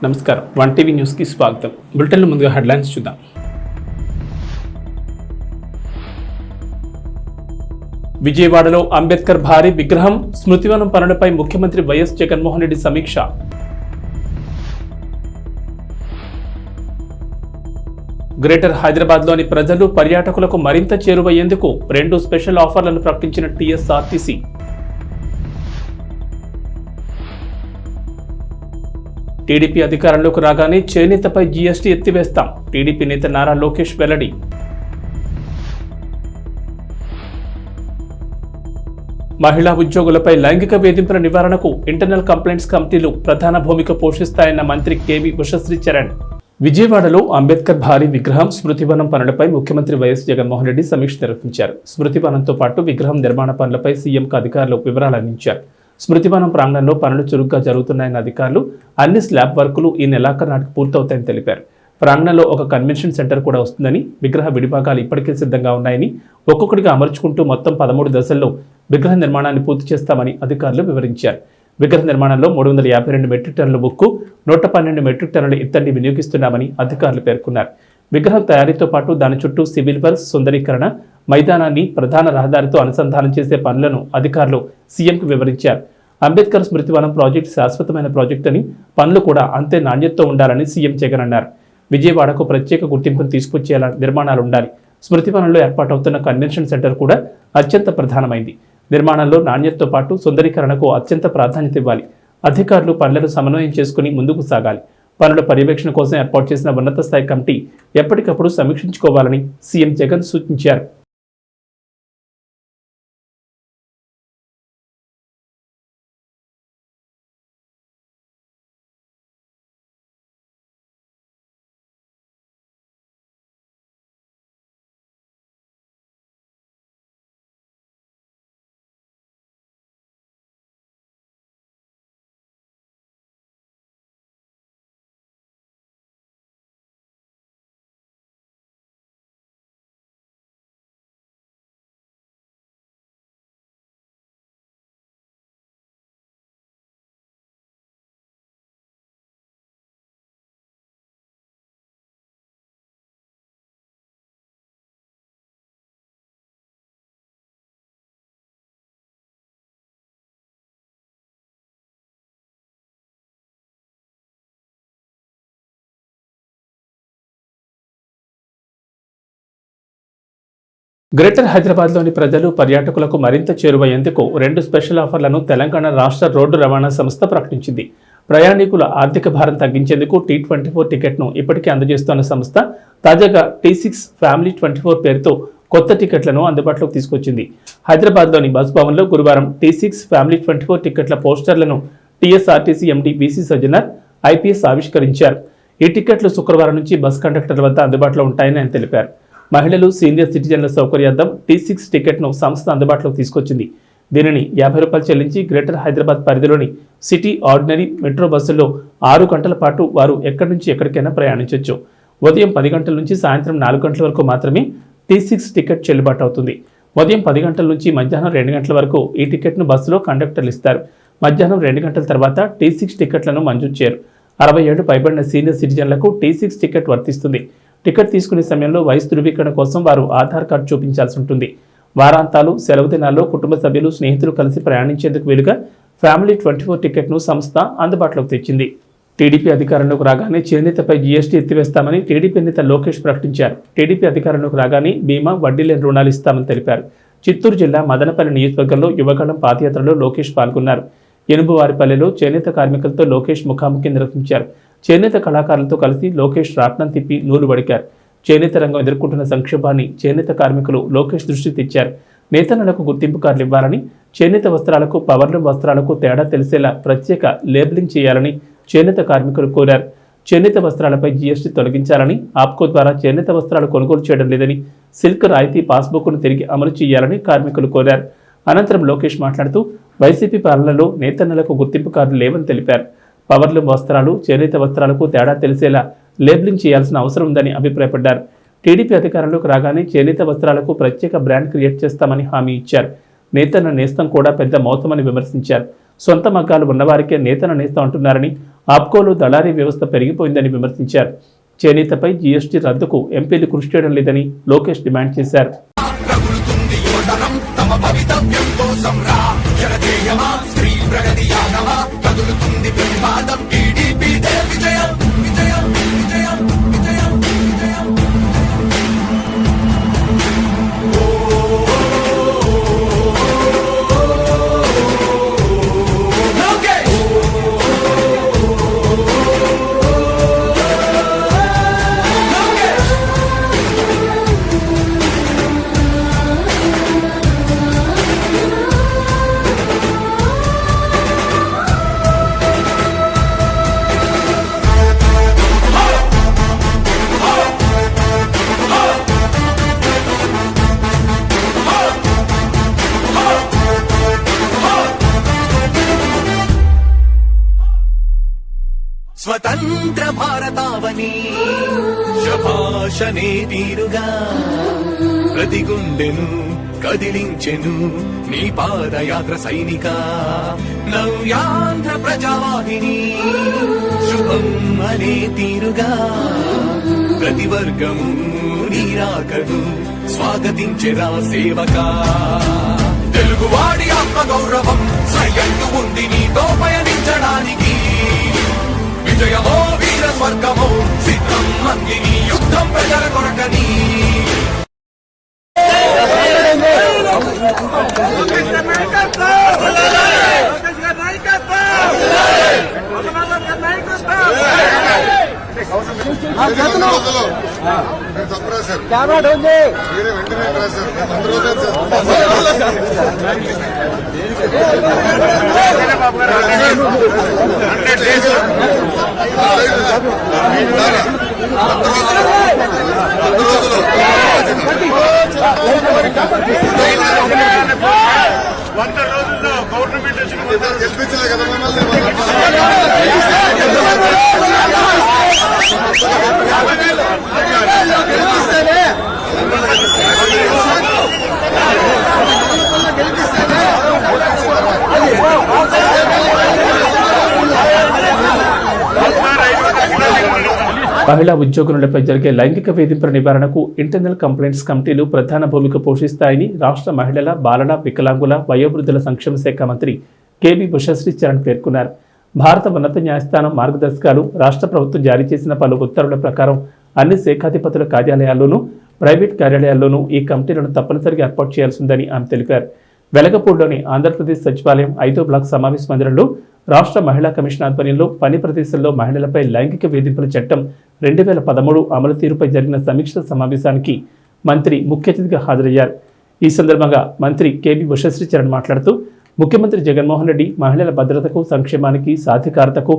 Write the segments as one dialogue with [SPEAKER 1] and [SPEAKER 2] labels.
[SPEAKER 1] నమస్కారం, one TV న్యూస్కి స్వాగతం. బులెటిన్లో ముందుగా హెడ్లైన్స్ చూద్దాం. విజయవాడలో అంబేద్కర్ భారీ విగ్రహం స్మృతివనం పనులపై ముఖ్యమంత్రి వైఎస్ జగన్మోహన్ రెడ్డి సమీక్ష. గ్రేటర్ హైదరాబాద్లోని ప్రజలు పర్యాటకులకు మరింత చేరువయ్యేందుకు 2 స్పెషల్ ఆఫర్లను ప్రకటించిన టీఎస్ఆర్టీసీ. టీడీపీ అధికారంలోకి రాగానే చేనేతపై జీఎస్టీ ఎత్తివేస్తాం, టీడీపీ నేత నారా లోకేష్ వెల్లడి. మహిళా ఉద్యోగులపై లైంగిక వేధింపుల నివారణకు ఇంటర్నల్ కంప్లైంట్స్ కమిటీలు ప్రధాన భూమిక పోషిస్తాయన్న మంత్రి కేవీ ఉషశ్రీ చరణ్. విజయవాడలో అంబేద్కర్ భారీ విగ్రహం స్మృతివనం పనులపై ముఖ్యమంత్రి వైఎస్ జగన్మోహన్ రెడ్డి సమీక్ష నిర్వహించారు. స్మృతివనంతో పాటు విగ్రహం నిర్మాణ పనులపై సీఎంకు అధికారులు వివరాలు అందించారు. స్మృతివనం ప్రాంగణంలో పనులు చురుగ్గా జరుగుతున్నాయన్న అధికారులు అన్ని స్లాబ్ వర్కులు ఈ నెలాఖరు నాటికి పూర్తవుతాయని తెలిపారు. ప్రాంగణంలో ఒక కన్వెన్షన్ సెంటర్ కూడా వస్తుందని, విగ్రహ విడిభాగాలు ఇప్పటికే సిద్ధంగా ఉన్నాయని, ఒక్కొక్కటిగా అమర్చుకుంటూ మొత్తం 13 దశల్లో విగ్రహ నిర్మాణాన్ని పూర్తి చేస్తామని అధికారులు వివరించారు. విగ్రహ నిర్మాణంలో 352 మెట్రిక్ టన్నుల ఉక్కు, 112 మెట్రిక్ టన్నుల ఇత్తడిని వినియోగిస్తున్నామని అధికారులు పేర్కొన్నారు. విగ్రహం తయారీతో పాటు దాని చుట్టూ సివిల్ వర్క్స్, సుందరీకరణ, మైదానాన్ని ప్రధాన రహదారితో అనుసంధానం చేసే పనులను అధికారులు సీఎంకు వివరించారు. అంబేద్కర్ స్మృతివనం ప్రాజెక్టు శాశ్వతమైన ప్రాజెక్టు అని, పనులు కూడా అంతే నాణ్యతతో ఉండాలని సీఎం జగన్ అన్నారు. విజయవాడకు ప్రత్యేక గుర్తింపును తీసుకొచ్చేలా నిర్మాణాలు ఉండాలి. స్మృతివనంలో ఏర్పాటవుతున్న కన్వెన్షన్ సెంటర్ కూడా అత్యంత ప్రధానమైంది. నిర్మాణంలో నాణ్యతతో పాటు సుందరీకరణకు అత్యంత ప్రాధాన్యత ఇవ్వాలి. అధికారులు పనులను సమన్వయం చేసుకుని ముందుకు సాగాలి. పనుల పర్యవేక్షణ కోసం ఏర్పాటు చేసిన ఉన్నత స్థాయి కమిటీ ఎప్పటికప్పుడు సమీక్షించుకోవాలని సీఎం జగన్ సూచించారు. గ్రేటర్ హైదరాబాద్లోని ప్రజలు పర్యాటకులకు మరింత చేరువయ్యేందుకు 2 స్పెషల్ ఆఫర్లను తెలంగాణ రాష్ట్ర రోడ్డు రవాణా సంస్థ ప్రకటించింది. ప్రయాణికుల ఆర్థిక భారం తగ్గించేందుకు T24 టికెట్ను ఇప్పటికే అందజేస్తున్న సంస్థ తాజాగా T6 ఫ్యామిలీ 24 పేరుతో కొత్త టికెట్లను అందుబాటులోకి తీసుకొచ్చింది. హైదరాబాద్లోని బస్ భవన్లో గురువారం T6 ఫ్యామిలీ 24 టికెట్ల పోస్టర్లను టీఎస్ఆర్టీసీ ఎండీ వీసీ సజ్జనార్ ఐపీఎస్ ఆవిష్కరించారు. ఈ టికెట్లు శుక్రవారం నుంచి బస్ కండక్టర్ల వద్ద అందుబాటులో ఉంటాయని ఆయన తెలిపారు. మహిళలు, సీనియర్ సిటిజన్ల సౌకర్యార్థం T6 టికెట్ను సంస్థ అందుబాటులోకి తీసుకొచ్చింది. దీనిని ₹50 చెల్లించి గ్రేటర్ హైదరాబాద్ పరిధిలోని సిటీ, ఆర్డినరీ, మెట్రో బస్సుల్లో 6 గంటల పాటు వారు ఎక్కడి నుంచి ఎక్కడికైనా ప్రయాణించవచ్చు. ఉదయం 10 గంటల నుంచి సాయంత్రం 4 గంటల వరకు మాత్రమే T6 టికెట్ చెల్లుబాటు అవుతుంది. ఉదయం 10 గంటల నుంచి మధ్యాహ్నం 2 గంటల వరకు ఈ టికెట్ను బస్సులో కండక్టర్లు ఇస్తారు. మధ్యాహ్నం 2 గంటల తర్వాత T6 టికెట్లను మంజూరు చేయరు. 60 ఏళ్లు పైబడిన సీనియర్ సిటిజన్లకు T6 టికెట్ వర్తిస్తుంది. టికెట్ తీసుకునే సమయంలో వయసు ధృవీకరణ కోసం వారు ఆధార్ కార్డు చూపించాల్సి ఉంటుంది. వారాంతాలు, సెలవు దినాల్లో కుటుంబ సభ్యులు, స్నేహితులు కలిసి ప్రయాణించేందుకు వీలుగా ఫ్యామిలీ 24 టికెట్ను సంస్థ అందుబాటులోకి తెచ్చింది. టీడీపీ అధికారంలోకి రాగానే చేనేతపై జీఎస్టీ ఎత్తివేస్తామని టీడీపీ నేత లోకేష్ ప్రకటించారు. టీడీపీ అధికారంలోకి రాగానే బీమా, వడ్డీ లేని రుణాలు ఇస్తామని తెలిపారు. చిత్తూరు జిల్లా మదనపల్లి నియోజకవర్గంలో యువగళం పాదయాత్రలో లోకేష్ పాల్గొన్నారు. ఎనుబువారిపల్లెలో చేనేత కార్మికులతో లోకేష్ ముఖాముఖి నిర్వహించారు. చేనేత కళాకారులతో కలిసి లోకేష్ రాట్నం తిప్పి నూలు వడికారు. చేనేత రంగం ఎదుర్కొంటున్న సంక్షోభాన్ని చేనేత కార్మికులు లోకేష్ దృష్టికి తెచ్చారు. నేతన్నలకు గుర్తింపు కార్డులు ఇవ్వాలని, చేనేత వస్త్రాలకు, పవర్లూమ్ వస్త్రాలకు తేడా తెలిసేలా ప్రత్యేక లేబులింగ్ చేయాలని చేనేత కార్మికులు కోరారు. చేనేత వస్త్రాలపై జీఎస్టీ తొలగించాలని, ఆప్కో ద్వారా చేనేత వస్త్రాలు కొనుగోలు చేయడం లేదని, సిల్క్ రాయితీ పాస్బుక్ను తిరిగి అమలు చేయాలని కార్మికులు కోరారు. అనంతరం లోకేష్ మాట్లాడుతూ వైసీపీ పాలనలో నేతన్నలకు గుర్తింపు కార్డులు లేవని తెలిపారు. పవర్లూమ్ వస్త్రాలు, చేనేత వస్త్రాలకు తేడా తెలిసేలా లేబులింగ్ చేయాల్సిన అవసరం ఉందని అభిప్రాయపడ్డారు. టీడీపీ అధికారంలోకి రాగానే చేనేత వస్త్రాలకు ప్రత్యేక బ్రాండ్ క్రియేట్ చేస్తామని హామీ ఇచ్చారు. నేతన్న నేస్తం కూడా పెద్ద మోసమని విమర్శించారు. సొంత మగ్గాలు ఉన్నవారికే నేతన్న నేస్తం అంటున్నారని, ఆప్కోలో దళారీ వ్యవస్థ పెరిగిపోయిందని విమర్శించారు. చేనేతపై జీఎస్టీ రద్దుకు ఎంపీలు కృషి చేయడం లేదని లోకేష్ డిమాండ్ చేశారు.
[SPEAKER 2] స్వతంత్ర భారతావని శభాషనే తీరుగా ప్రతి గుండెను కదిలించెను నీ పాదయాత్ర సైనిక నవ్యాంధ్ర ప్రజావాహిని శుభం అనే తీరుగా ప్రతి వర్గము నీరాకను స్వాగతించెరా సేవకా తెలుగువాడి ఆత్మ గౌరవం సయ్యంటు ఉంది నీతో పయనించడానికి విజయమో వీర స్వర్గమో సిద్ధం మందిని యుద్ధం ప్రజల కొరకని
[SPEAKER 3] వంద రోజుల్లో గవర్నమెంట్ గెలిపించలే కదా
[SPEAKER 1] మహిళా ఉద్యోగులపై జరిగే లైంగిక వేధింపుల నివారణకు ఇంటర్నల్ కంప్లైంట్స్ కమిటీలు ప్రధాన భూమిక పోషిస్తాయని రాష్ట్ర మహిళల, బాలల, వికలాంగుల, వయోవృద్ధుల సంక్షేమ శాఖ మంత్రి కేబీ ఉషశ్రీ చరణ్ పేర్కొన్నారు. భారత ఉన్నత న్యాయస్థానం మార్గదర్శకాలు, రాష్ట్ర ప్రభుత్వం జారీ చేసిన పలు ఉత్తర్వుల ప్రకారం అన్ని శాఖాధిపతుల కార్యాలయాల్లోనూ, ప్రైవేట్ కార్యాలయాల్లోనూ ఈ కమిటీలను తప్పనిసరిగా ఏర్పాటు చేయాల్సిందని ఆమె తెలిపారు. వెలగపూడిలోని ఆంధ్రప్రదేశ్ సచివాలయం 5వ బ్లాక్ సమావేశ మందిరంలో రాష్ట్ర మహిళా కమిషన్ ఆధ్వర్యంలో పని ప్రదేశాల్లో మహిళలపై లైంగిక వేధింపుల చట్టం 2013 అమలు తీరుపై జరిగిన సమీక్ష సమావేశానికి మంత్రి ముఖ్య అతిథిగా హాజరయ్యారు. ఈ సందర్భంగా మంత్రి కేబీ ఉషశ్రీ చరణ్ మాట్లాడుతూ ముఖ్యమంత్రి జగన్మోహన్ రెడ్డి మహిళల భద్రతకు, సంక్షేమానికి, సాధికారతకు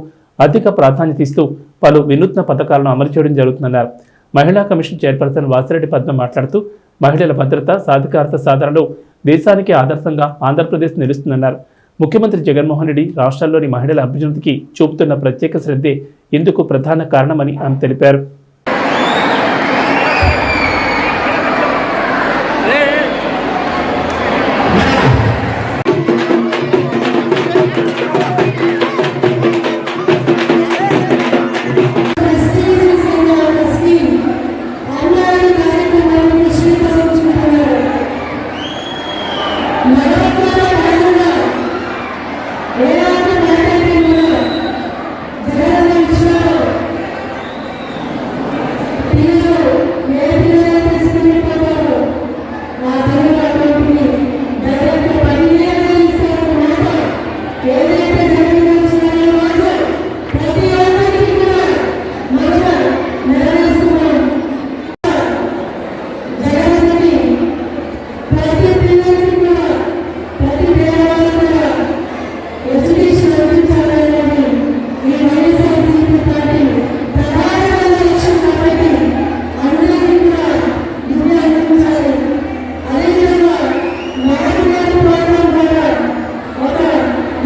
[SPEAKER 1] అధిక ప్రాధాన్యత ఇస్తూ పలు వినూత్న పథకాలను అమలు చేయడం జరుగుతుందన్నారు. మహిళా కమిషన్ చైర్పర్సన్ వాసిరెడ్డి పద్మ మాట్లాడుతూ మహిళల భద్రత, సాధికారత సాధనలో దేశానికి ఆదర్శంగా ఆంధ్రప్రదేశ్ నిలుస్తుందన్నారు. ముఖ్యమంత్రి జగన్మోహన్ రెడ్డి రాష్ట్రాల్లోని మహిళల అభ్యున్నతికి చూపుతున్న ప్రత్యేక శ్రద్ధే ఇందుకు ప్రధాన కారణమని ఆమె తెలిపారు.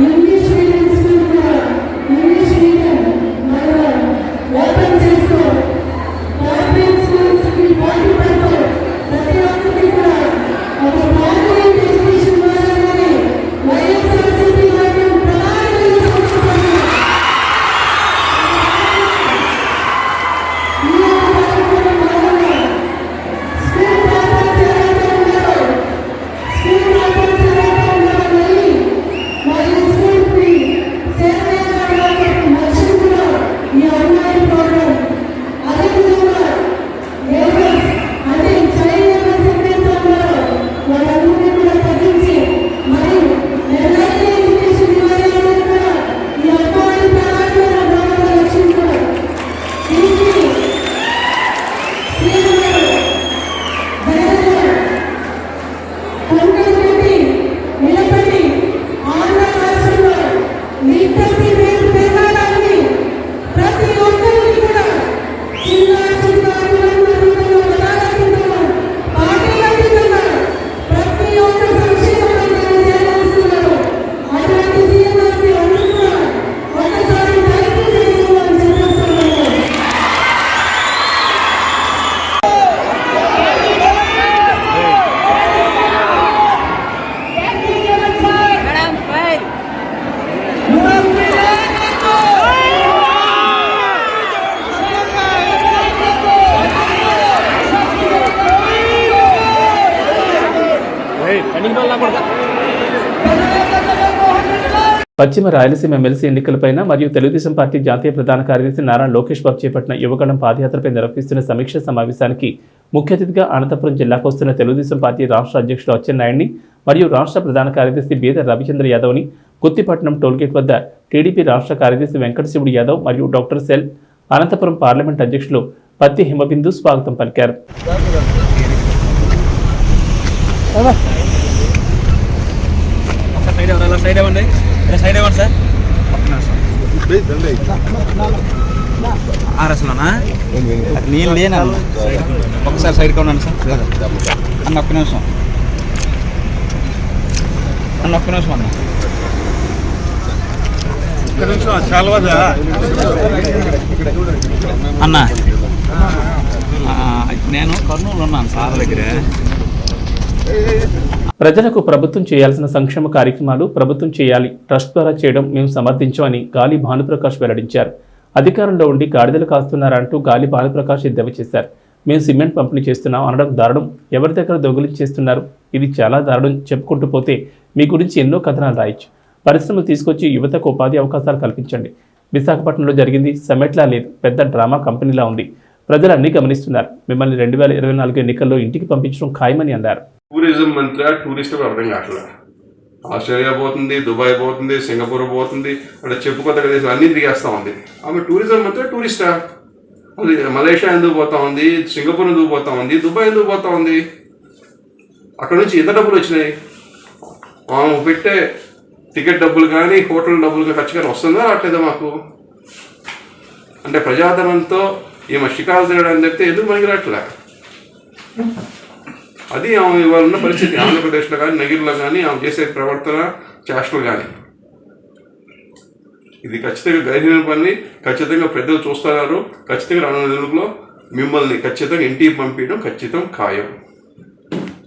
[SPEAKER 4] English
[SPEAKER 1] పశ్చిమ రాయలసీమ ఎమ్మెల్సీ ఎన్నికలపైన మరియు తెలుగుదేశం పార్టీ జాతీయ ప్రధాన కార్యదర్శి నారా లోకేష్ బాబు చేపట్టిన యువగళం పాదయాత్రపై నిర్వహిస్తున్న సమీక్ష సమావేశానికి ముఖ్య అతిథిగా అనంతపురం జిల్లాకు వస్తున్న తెలుగుదేశం పార్టీ రాష్ట్ర అధ్యక్షుడు అచ్చెన్నాయుడిని మరియు రాష్ట్ర ప్రధాన కార్యదర్శి బీద రవిచంద్ర యాదవ్ని గుత్తిపట్నం టోల్గేట్ వద్ద టీడీపీ రాష్ట్ర కార్యదర్శి వెంకటశివుడు యాదవ్ మరియు డాక్టర్ సెల్ అనంతపురం పార్లమెంట్ అధ్యక్షులు పత్తి హిమబిందు స్వాగతం పలికారు.
[SPEAKER 4] ఆర్ఎస్లోనా నేను లేనా ఒకసారి సైడ్కి ఉన్నాను సార్ అన్న ఒక్క నిమిషం అన్న నేను కర్నూలు ఉన్నాను సార్ దగ్గర.
[SPEAKER 1] ప్రజలకు ప్రభుత్వం చేయాల్సిన సంక్షేమ కార్యక్రమాలు ప్రభుత్వం చేయాలి, ట్రస్ట్ ద్వారా చేయడం మేము సమర్థించమని గాలి భానుప్రకాష్ వెల్లడించారు. అధికారంలో ఉండి గాడిదలు కాస్తున్నారంటూ గాలి భానుప్రకాష్ ఎద్దేవా చేశారు. మేము సిమెంట్ పంపిణీ చేస్తున్నాం అనడం దారుణం, ఎవరి దగ్గర దొంగిలించేస్తున్నారు, ఇది చాలా దారుణం. చెప్పుకుంటూ పోతే మీ గురించి ఎన్నో కథనాలు రాయొచ్చు. పరిశ్రమలు తీసుకొచ్చి యువతకు ఉపాధి అవకాశాలు కల్పించండి. విశాఖపట్నంలో జరిగింది సమ్మెట్లా లేదు, పెద్ద డ్రామా కంపెనీలా ఉంది. ప్రజలు అన్నీ గమనిస్తున్నారు. మిమ్మల్ని 2024 ఎన్నికల్లో ఇంటికి పంపించడం ఖాయమని అన్నారు.
[SPEAKER 3] టూరిజం మంత్రి టూరిస్ట్ అర్థం కావట్లేదు. ఆస్ట్రేలియా పోతుంది, దుబాయ్ పోతుంది, సింగపూర్ పోతుంది, అంటే చెప్పుకోదగ్గ దేశాలు అన్నీ తిరిగేస్తా ఉంది. ఆమె టూరిజం మంత్రి టూరిస్టా? మలేషియా ఎందుకు పోతా ఉంది, సింగపూర్ ఎందుకు పోతా ఉంది, దుబాయ్ ఎందుకు పోతా ఉంది? అక్కడ నుంచి ఎంత డబ్బులు వచ్చినాయి? ఆమె పెట్టే టికెట్ డబ్బులు కానీ హోటల్ డబ్బులు ఖర్చు కానీ వస్తుందా రావట్లేదా మాకు? అంటే ప్రజాధనంతో ఈమె షికారు తినడానికి చెప్తే ఎందుకు మనకి రావట్లే? అది ఆమె ఇవాళ ఉన్న పరిస్థితి. ఆంధ్రప్రదేశ్లో కానీ నగిరిలో కానీ ఆమె చేసే ప్రవర్తన చేష్టలు కానీ ఇది ఖచ్చితంగా గైర్హీన పని. ఖచ్చితంగా పెద్దలు చూస్తున్నారు. ఖచ్చితంగా రానున్న రోజుల్లో మిమ్మల్ని ఖచ్చితంగా ఇంటికి పంపించడం ఖచ్చితం ఖాయం.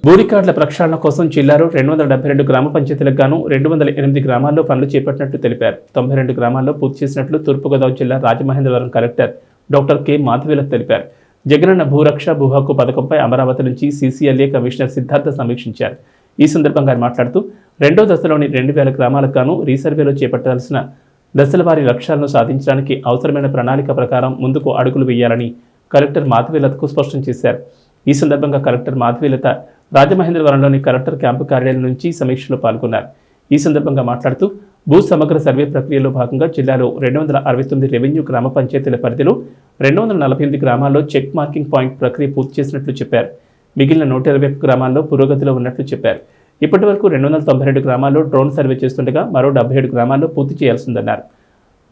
[SPEAKER 1] భూరికార్డుల ప్రక్షాళన కోసం జిల్లాలో 272 గ్రామ పంచాయతీలకు గాను 208 గ్రామాల్లో పనులు చేపట్టినట్లు తెలిపారు. 92 గ్రామాల్లో పూర్తి చేసినట్లు తూర్పుగోదావరి జిల్లా రాజమహేంద్రవరం కలెక్టర్ డాక్టర్ కె మాధవీల తెలిపారు. జగనన్న భూరక్ష భూహక్కు పథకంపై అమరావతి నుంచి సీసీఎల్ఏ కమిషనర్ సిద్ధార్థ సమీక్షించారు. ఈ సందర్భంగా ఆయన మాట్లాడుతూ రెండో దశలోని 2000 గ్రామాలకు గాను రీసర్వేలో చేపట్టాల్సిన దశల వారీ లక్ష్యాలను సాధించడానికి అవసరమైన ప్రణాళిక ప్రకారం ముందుకు అడుగులు వేయాలని కలెక్టర్ మాధవీలతకు స్పష్టం చేశారు. ఈ సందర్భంగా కలెక్టర్ మాధవీలత రాజమహేంద్రవరంలోని కలెక్టర్ క్యాంపు కార్యాలయం నుంచి సమీక్షలో పాల్గొన్నారు. ఈ సందర్భంగా మాట్లాడుతూ భూ సమగ్ర సర్వే ప్రక్రియలో భాగంగా జిల్లాలో 269 రెవెన్యూ గ్రామ పంచాయతీల పరిధిలో 248 గ్రామాల్లో చెక్ మార్కింగ్ పాయింట్ ప్రక్రియ పూర్తి చేసినట్లు చెప్పారు. మిగిలిన 121 గ్రామాల్లో పురోగతిలో ఉన్నట్లు చెప్పారు. ఇప్పటి వరకు 292 గ్రామాల్లో డ్రోన్ సర్వే చేస్తుండగా మరో 77 గ్రామాల్లో పూర్తి చేయాల్సిందన్నారు.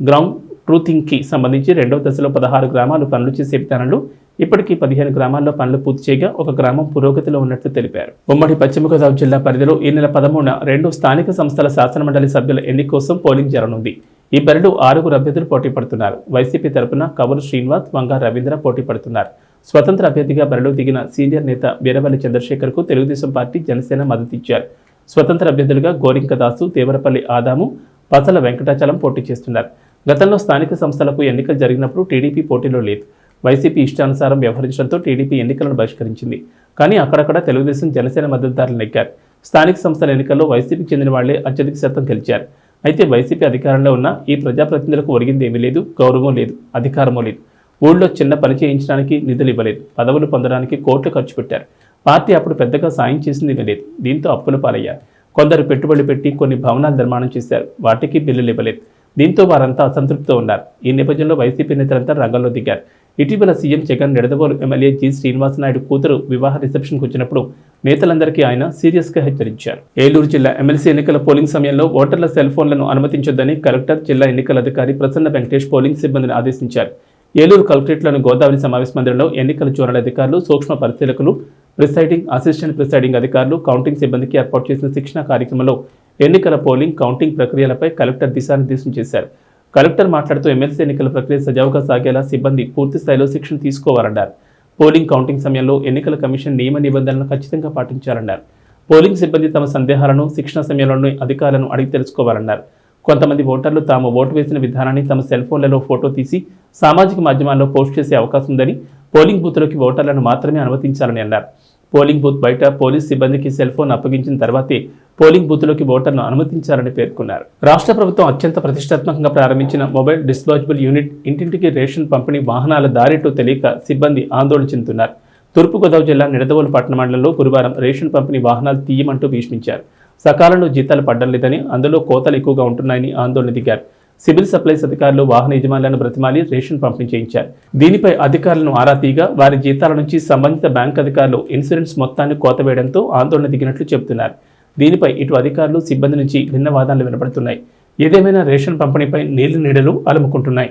[SPEAKER 1] గ్రౌండ్ ట్రూతింగ్కి సంబంధించి రెండవ దశలో 16 గ్రామాలు పనులు చేసే విధానంలో ఇప్పటికీ 15 గ్రామాల్లో పనులు పూర్తి చేయగా ఒక గ్రామం పురోగతిలో ఉన్నట్లు తెలిపారు. ఉమ్మడి పశ్చిమ గోదావరి జిల్లా పరిధిలో ఈ నెల 13న 2 స్థానిక సంస్థల శాసనమండలి సభ్యుల ఎన్నిక కోసం పోలింగ్ జరగనుంది. ఈ బరిలో 6 అభ్యర్థులు పోటీ పడుతున్నారు. వైసీపీ తరపున కవులు శ్రీనివాస్, వంగ రవీంద్ర పోటీ పడుతున్నారు. స్వతంత్ర అభ్యర్థిగా బరిలో దిగిన సీనియర్ నేత వీరవల్లి చంద్రశేఖర్కు తెలుగుదేశం పార్టీ, జనసేన మద్దతిచ్చారు. స్వతంత్ర అభ్యర్థులుగా గోరింక దాసు, దేవరపల్లి ఆదాము, పసల వెంకటాచలం పోటీ చేస్తున్నారు. గతంలో స్థానిక సంస్థలకు ఎన్నికలు జరిగినప్పుడు టీడీపీ పోటీలో లేదు. వైసీపీ ఇష్టానుసారం వ్యవహరించడంతో టీడీపీ ఎన్నికలను బహిష్కరించింది. కానీ అక్కడక్కడ తెలుగుదేశం, జనసేన మద్దతుదారులు నెగ్గారు. స్థానిక సంస్థల ఎన్నికల్లో వైసీపీకి చెందిన వాళ్లే అత్యధిక శాతం గెలిచారు. అయితే వైసీపీ అధికారంలో ఉన్న ఈ ప్రజాప్రతినిధులకు ఒరిగింది ఏమీ లేదు, గౌరవం లేదు, అధికారమూ లేదు. ఊళ్ళో చిన్న పని చేయించడానికి నిధులు ఇవ్వలేదు, పదవులు పొందడానికి కోట్లు ఖర్చు పెట్టారు. పార్టీ అప్పుడు పెద్దగా సాయం చేసింది ఏమీ లేదు. దీంతో అప్పుల పాలయ్యారు. కొందరు పెట్టుబడులు పెట్టి కొన్ని భవనాలు నిర్మాణం చేశారు, వాటికి బిల్లులు ఇవ్వలేదు. దీంతో వారంతా అసంతృప్తితో ఉన్నారు. ఈ నేపథ్యంలో వైసీపీ నేతలంతా రంగంలో దిగారు. ఇటీవల CM Jagan Nidadavolu MLA G Srinivasa Naidu కూతురు వివాహ రిసెప్షన్కు వచ్చినప్పుడు నేతలందరికీ ఆయన సీరియస్గా హెచ్చరించారు. ఏలూరు జిల్లా ఎమ్మెల్సీ ఎన్నికల పోలింగ్ సమయంలో ఓటర్ల సెల్ ఫోన్లను అనుమతించొద్దని కలెక్టర్, జిల్లా ఎన్నికల అధికారి ప్రసన్న వెంకటేష్ పోలింగ్ సిబ్బందిని ఆదేశించారు. ఏలూరు కలెక్టరేట్లోని గోదావరి సమావేశ మందిరంలో ఎన్నికల జోనల్ అధికారులు, సూక్ష్మ పరిశీలకులు, ప్రిసైడింగ్, అసిస్టెంట్ ప్రిసైడింగ్ అధికారులు, కౌంటింగ్ సిబ్బందికి ఏర్పాటు చేసిన శిక్షణ కార్యక్రమంలో ఎన్నికల పోలింగ్, కౌంటింగ్ ప్రక్రియలపై కలెక్టర్ దిశానిర్దేశం చేశారు. కలెక్టర్ మాట్లాడుతూ ఎమ్మెల్సీ ఎన్నికల ప్రక్రియ సజావుగా సాగేలా సిబ్బంది పూర్తి స్థాయిలో శిక్షణ తీసుకోవాలన్నారు. పోలింగ్, కౌంటింగ్ సమయంలో ఎన్నికల కమిషన్ నియమ నిబంధనలను ఖచ్చితంగా పాటించాలన్నారు. పోలింగ్ సిబ్బంది తమ సందేహాలను శిక్షణ సమయంలోని అధికారులను అడిగి తెలుసుకోవాలన్నారు. కొంతమంది ఓటర్లు తాము ఓటు వేసిన విధానాన్ని తమ సెల్ ఫోన్లలో ఫోటో తీసి సామాజిక మాధ్యమాల్లో పోస్ట్ చేసే అవకాశం ఉందని, పోలింగ్ బూత్లోకి ఓటర్లను మాత్రమే అనుమతించాలని అన్నారు. పోలింగ్ బూత్ బయట పోలీస్ సిబ్బందికి సెల్ ఫోన్ అప్పగించిన తర్వాతే పోలింగ్ బూత్లోకి ఓటర్ను అనుమతించారని పేర్కొన్నారు. రాష్ట్ర ప్రభుత్వం అత్యంత ప్రతిష్టాత్మకంగా ప్రారంభించిన మొబైల్ డిస్పాచబుల్ యూనిట్ ఇంటింటికి రేషన్ పంపిణీ వాహనాల దారిటో తెలియక సిబ్బంది ఆందోళన చెందుతున్నారు. తూర్పుగోదావరి జిల్లా నిడదవోలు పట్టణ మండలంలో గురువారం రేషన్ పంపిణీ వాహనాలు తీయమంటూ భీష్మించారు. సకాలంలో జీతాలు పడ్డం లేదని, అందులో కోతలు ఎక్కువగా ఉంటున్నాయని ఆందోళన దిగారు. సివిల్ సప్లైస్ అధికారులు వాహన యజమానులను బ్రతిమాలి రేషన్ పంపిణీ చేయించారు. దీనిపై అధికారులను ఆరా తీయగా వారి జీతాల నుంచి సంబంధిత బ్యాంక్ అధికారులు ఇన్సూరెన్స్ మొత్తాన్ని కోత వేయడంతో ఆందోళన దిగినట్లు చెబుతున్నారు. దీనిపై ఇటు అధికారులు సిబ్బంది నుంచి భిన్న వాదనలు వినపడుతున్నాయి. ఏదేమైనా రేషన్ పంపిణీపై నీళ్లు నీడలు అలుముకుంటున్నాయి.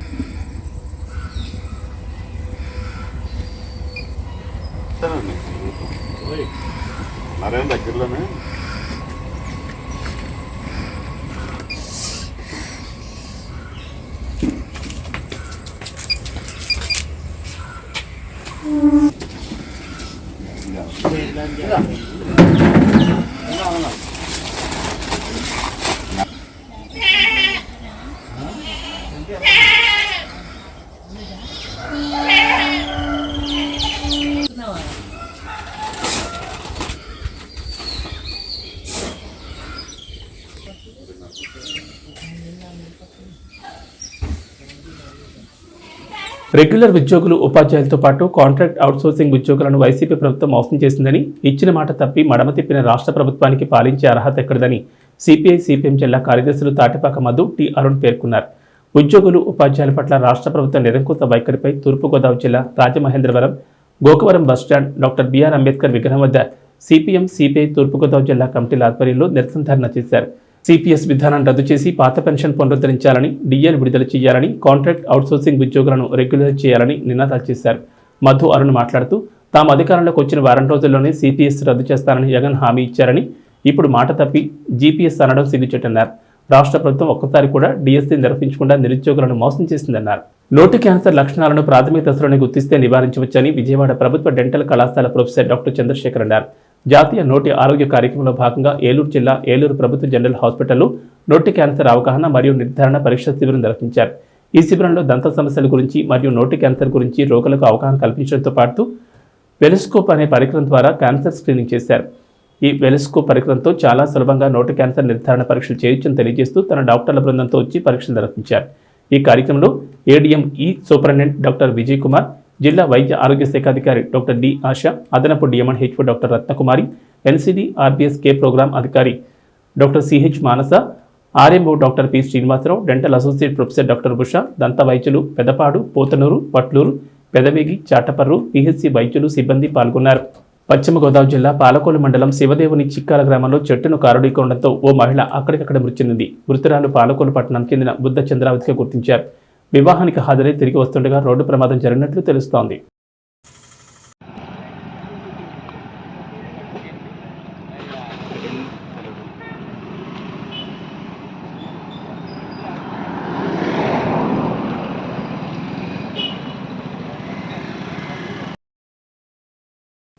[SPEAKER 3] దగ్గరలోనే
[SPEAKER 1] రెగ్యులర్ ఉద్యోగులు ఉపాధ్యాయులతో పాటు కాంట్రాక్ట్ అవుట్సోర్సింగ్ ఉద్యోగులను వైసీపీ ప్రభుత్వం మోసం చేసిందని, ఇచ్చిన మాట తప్పి మడమ తిప్పిన రాష్ట్ర ప్రభుత్వానికి పాలించే అర్హత ఎక్కడదని సిపిఐ సిపిఎం జిల్లా కార్యదర్శులు తాటిపాక మధు, టి అరుణ్ పేర్కొన్నారు. ఉద్యోగులు ఉపాధ్యాయుల పట్ల రాష్ట్ర ప్రభుత్వ నిరంకుశ వైఖరిపై తూర్పుగోదావరి జిల్లా Rajamahendravaram Gokavaram bus stand doctor B R Ambedkar విగ్రహం వద్ద సిపిఎం సిపిఐ తూర్పుగోదావరి జిల్లా కమిటీల ఆధ్వర్యంలో నిరసన ధర్నా చేశారు. సిపిఎస్ విధానాన్ని రద్దు చేసి పాత పెన్షన్ పునరుద్ధరించాలని, డిఎల్ విడుదల చేయాలని, కాంట్రాక్ట్ అవుట్సోర్సింగ్ ఉద్యోగులను రెగ్యులర్ చేయాలని నినాదాలు చేశారు. మధు అరుణ్ మాట్లాడుతూ తాము అధికారంలోకి వచ్చిన వారం రోజుల్లోనే సిపిఎస్ రద్దు చేస్తానని జగన్ హామీ ఇచ్చారని, ఇప్పుడు మాట తప్పి జీపీఎస్ అనడం సిగ్గుచేటన్నారు. రాష్ట్ర ప్రభుత్వం ఒక్కసారి కూడా డిఎస్సీ నిర్వహించకుండా నిరుద్యోగులను మోసం చేసిందన్నారు. నోటి క్యాన్సర్ లక్షణాలను ప్రాథమిక దశలోనే గుర్తిస్తే నివారించవచ్చని విజయవాడ ప్రభుత్వ డెంటల్ కళాశాల ప్రొఫెసర్ డాక్టర్ చంద్రశేఖర్ అన్నారు. జాతీయ నోటి ఆరోగ్య కార్యక్రమంలో భాగంగా ఏలూరు జిల్లా ఏలూరు ప్రభుత్వ జనరల్ హాస్పిటల్లో నోటి క్యాన్సర్ అవగాహన మరియు నిర్ధారణ పరీక్ష శిబిరం నిర్వహించారు. ఈ శిబిరంలో దంత సమస్యల గురించి మరియు నోటి క్యాన్సర్ గురించి రోగులకు అవగాహన కల్పించడంతో పాటు వెలిస్కోప్ అనే పరికరం ద్వారా క్యాన్సర్ స్క్రీనింగ్ చేశారు. ఈ వెలిస్కోప్ పరికరంతో చాలా సులభంగా నోటి క్యాన్సర్ నిర్ధారణ పరీక్షలు చేయొచ్చని తెలియజేస్తూ తన డాక్టర్ల బృందంతో వచ్చి పరీక్షలు నిర్వహించారు. ఈ కార్యక్రమంలో ఏడీఎం ఈ సూపరింటెండెంట్ డాక్టర్ విజయ్ కుమార్, జిల్లా వైద్య ఆరోగ్య శాఖ అధికారి డాక్టర్ డి ఆశ, అదనపు DMHO doctor Ratnakumari, NCD RBSK program అధికారి doctor Ch Manasa, RMO doctor P Srinivasarao, dental associate professor doctor Busha, దంత వైద్యులు పెదపాడు, పోతనూరు, పట్లూరు, పెదవేగి, చాటపర్రు, పిహెచ్సి వైద్యులు సిబ్బంది పాల్గొన్నారు. పశ్చిమ గోదావరి జిల్లా పాలకోలు మండలం శివదేవుని చిక్కాల గ్రామంలో చెట్టును కారుఢీకొనడంతో ఓ మహిళ అక్కడికక్కడ మృతి చెందింది. మృతురాలు పాలకోలు పట్టణానికి చెందిన బుద్ధ చంద్రావతిగా గుర్తించారు. వివాహానికి హాజరై తిరిగి వస్తుండగా రోడ్డు ప్రమాదం జరిగినట్లు తెలుస్తోంది.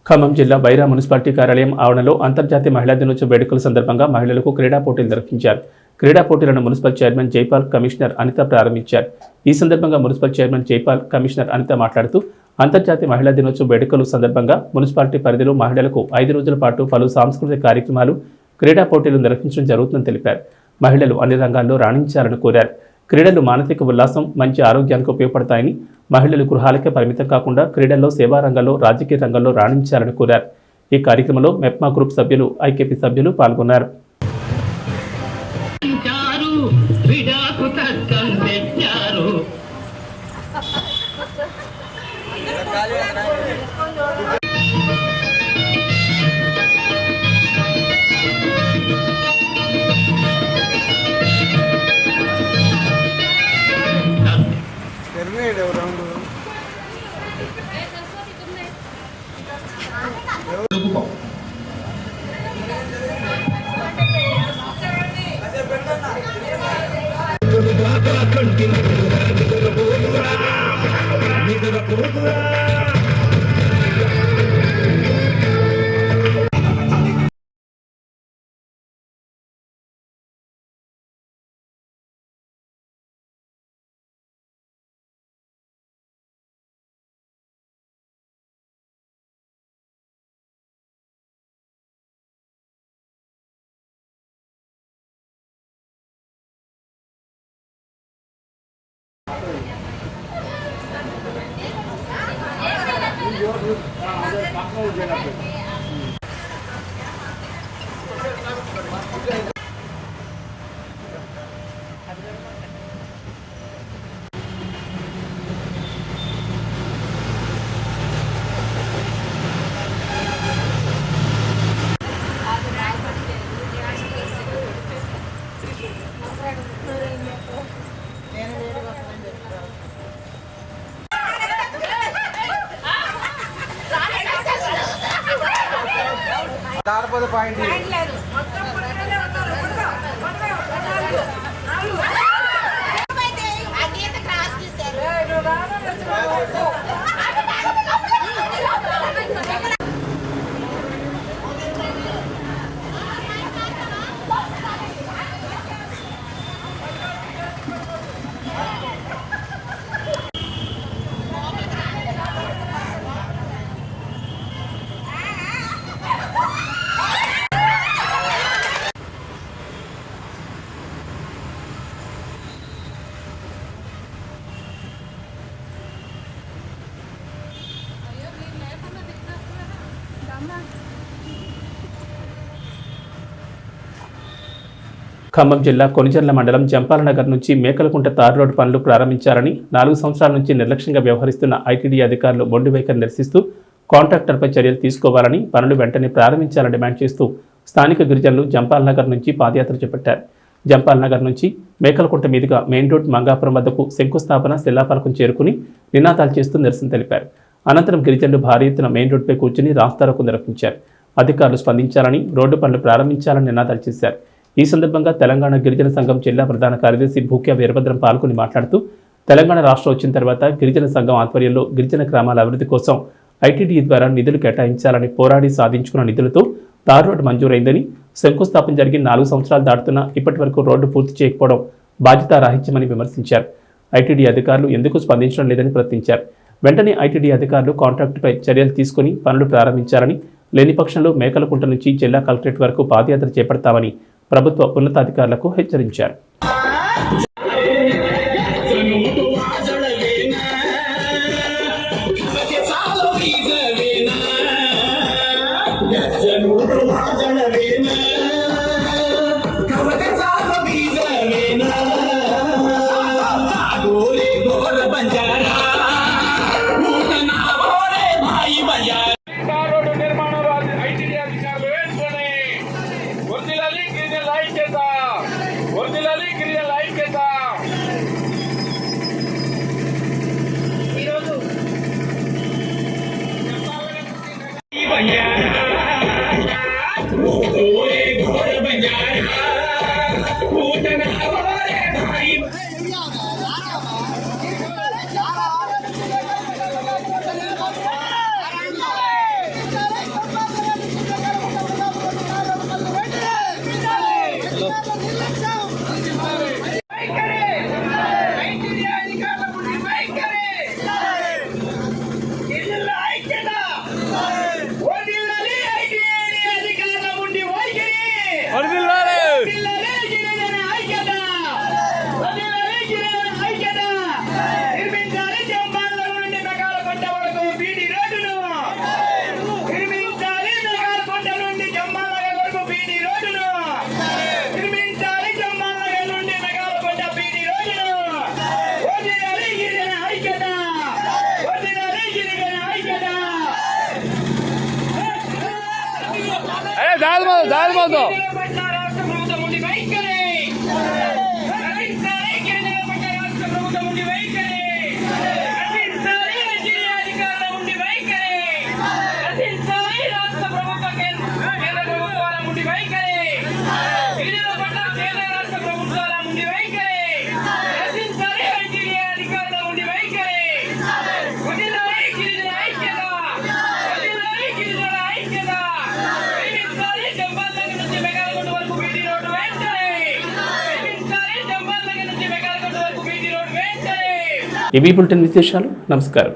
[SPEAKER 1] ఖమ్మం జిల్లా బైరా మున్సిపాలిటీ కార్యాలయం ఆవరణలో అంతర్జాతీయ మహిళా దినోత్సవ వేడుకల సందర్భంగా మహిళలకు క్రీడా పోటీలు నిర్వహించారు. క్రీడా పోటీలను municipal chairman Jaipal, commissioner Anitha ప్రారంభించారు. ఈ సందర్భంగా municipal chairman Jaipal, commissioner Anitha మాట్లాడుతూ అంతర్జాతీయ మహిళా దినోత్సవ వేడుకల సందర్భంగా మున్సిపాలిటీ పరిధిలో మహిళలకు 5 రోజుల పాటు పలు సాంస్కృతిక కార్యక్రమాలు, క్రీడా పోటీలు నిర్వహించడం జరుగుతుందని తెలిపారు. మహిళలు అన్ని రంగాల్లో రాణించాలని కోరారు. క్రీడలు మానసిక ఉల్లాసం, మంచి ఆరోగ్యానికి ఉపయోగపడతాయని, మహిళలు గృహాలకే పరిమితం కాకుండా క్రీడల్లో, సేవా రంగంలో, రాజకీయ రంగంలో రాణించాలని కోరారు. ఈ కార్యక్రమంలో మెప్మా గ్రూప్ సభ్యులు, ఐకేపీ సభ్యులు పాల్గొన్నారు. ఖమ్మం జిల్లా కొనిజర్ల మండలం జంపాలనగర్ నుంచి మేకలకుంట తార్ రోడ్డు పనులు ప్రారంభించారని 4 సంవత్సరాల నుంచి నిర్లక్ష్యంగా వ్యవహరిస్తున్న ఐటీడీ అధికారులు మొండి వైఖరి నిరసిస్తూ కాంట్రాక్టర్పై చర్యలు తీసుకోవాలని పనులు వెంటనే ప్రారంభించాలని డిమాండ్ చేస్తూ స్థానిక గిరిజనులు జంపాలనగర్ నుంచి పాదయాత్ర చేపట్టారు. జంపాలనగర్ నుంచి మేకలకుంట మీదుగా మెయిన్ రోడ్ మంగాపురం వద్దకు శంకుస్థాపన శిలాఫలకం చేరుకుని నినాదాలు చేస్తూ నిరసన తెలిపారు. అనంతరం గిరిజనులు భారీ ఎత్తున మెయిన్ రోడ్డుపై కూర్చుని రాస్తారోకో నిర్వహించారు. అధికారులు స్పందించాలని, రోడ్డు పనులు ప్రారంభించాలని నినాదాలు చేశారు. ఈ సందర్భంగా తెలంగాణ గిరిజన సంఘం జిల్లా ప్రధాన కార్యదర్శి భూక్యా వీరభద్రం పాల్గొని మాట్లాడుతూ తెలంగాణ రాష్ట్రం వచ్చిన తర్వాత గిరిజన సంఘం ఆధ్వర్యంలో గిరిజన గ్రామాల అభివృద్ధి కోసం ఐటీడీ ద్వారా నిధులు కేటాయించాలని పోరాడి సాధించుకున్న నిధులతో తార్ రోడ్డు మంజూరైందని, శంకుస్థాపన జరిగి 4 సంవత్సరాలు దాటుతున్నా ఇప్పటి వరకు రోడ్డు పూర్తి చేయకపోవడం బాధ్యతారాహిత్యమని విమర్శించారు. ఐటీడీ అధికారులు ఎందుకు స్పందించడం లేదని ప్రశ్నించారు. వెంటనే ఐటీడీ అధికారులు కాంట్రాక్టుపై చర్యలు తీసుకుని పనులు ప్రారంభించాలని, లేని పక్షంలో మేకలకుంట నుంచి జిల్లా కలెక్టరేట్ వరకు పాదయాత్ర చేపడతామని ప్రభుత్వ ఉన్నతాధికారులకు హెచ్చరించారు. ఇవి బులెటిన్ విశేషాలు. నమస్కారం.